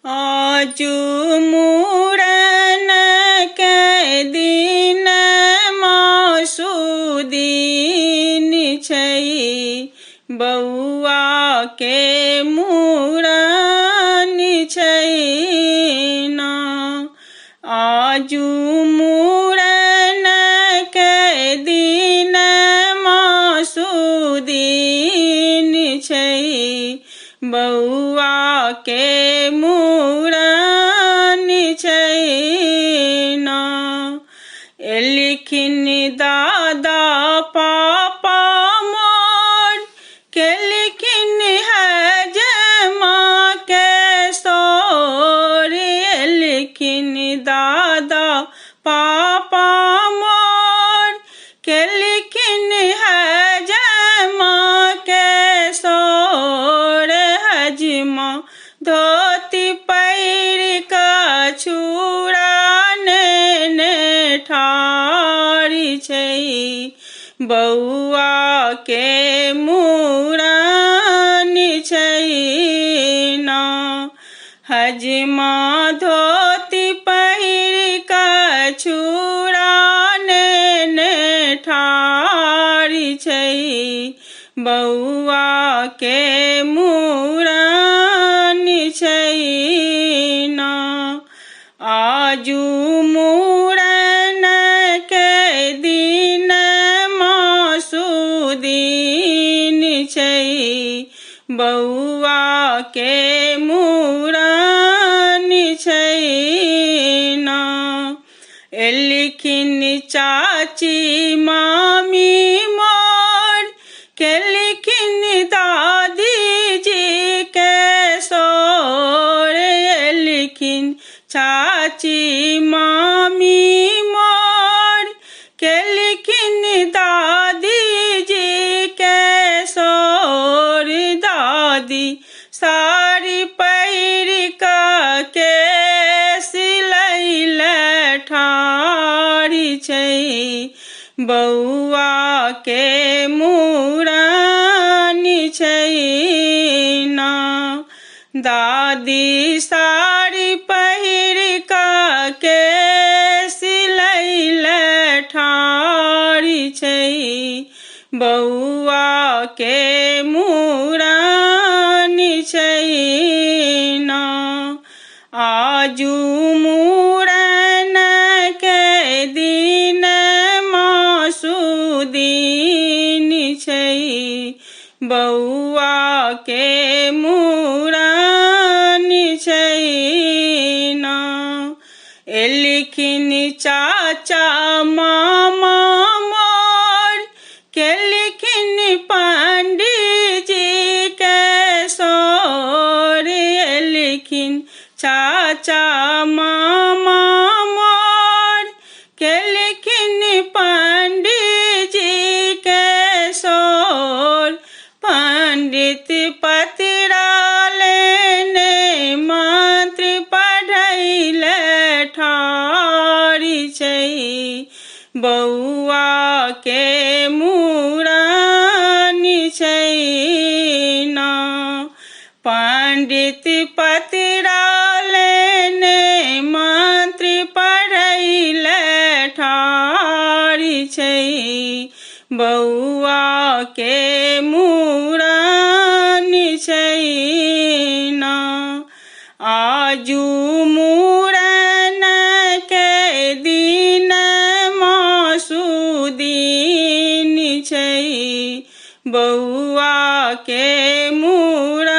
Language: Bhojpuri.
आजू मुड़न के दिन मासुदीन छै, बउआ के मुड़न छै ना। आजू मुड़न के दिन मासुदीन छै, बउआ के मुड़न छै ना। एलखिन दादा पापा मोर, केलखिन हजमा के सोर। एलखिन दादा पापा मोर, केलखिन हजमा के सोर। हजमा धोती पैर का छुड़ाने ठाढ़ छै, बउआ के मुड़न छै ना। हजमा धोती पैर का छुड़ाने ठाढ़ छै, बउआ के मुड़न छै ना। आजू मुड़न के दिन मासुदीन छै, बउआ के मुड़न छै ना। एलखिन चाची मामी मोर, केलखिन दादी जी के सोर। एलखिन चाची मामी मोर, केलखिन दादी जी के सोर। दादी साड़ी पैर का के सिलैले ठाढ़ छै, बउआ के मुड़न छै ना। दादी साड़ी पैर का के सिलैले ठाढ़ छै, बउआ के मुड़न छै ना। आजू मुड़न के दिन मासुदीन छै, बउआ के मुड़न छै ना। एलखिन चाचा मामा मोर, केलखिन पंडित जी के सोर। एलखिन चाचा मामा मोर, केलखिन पंडित जी के सोर। पंडित पतरा लेने मंत्र पढ़ैले ठाढ़ छै, बउआ के मुड़न छै ना। पंडित पतरा लेने मंत्र पढ़ैले ठाढ़ छै, बउआ के मुड़न छै ना। आजू मुड़न के दिन मासुदीन छै, बउआ के मुड़न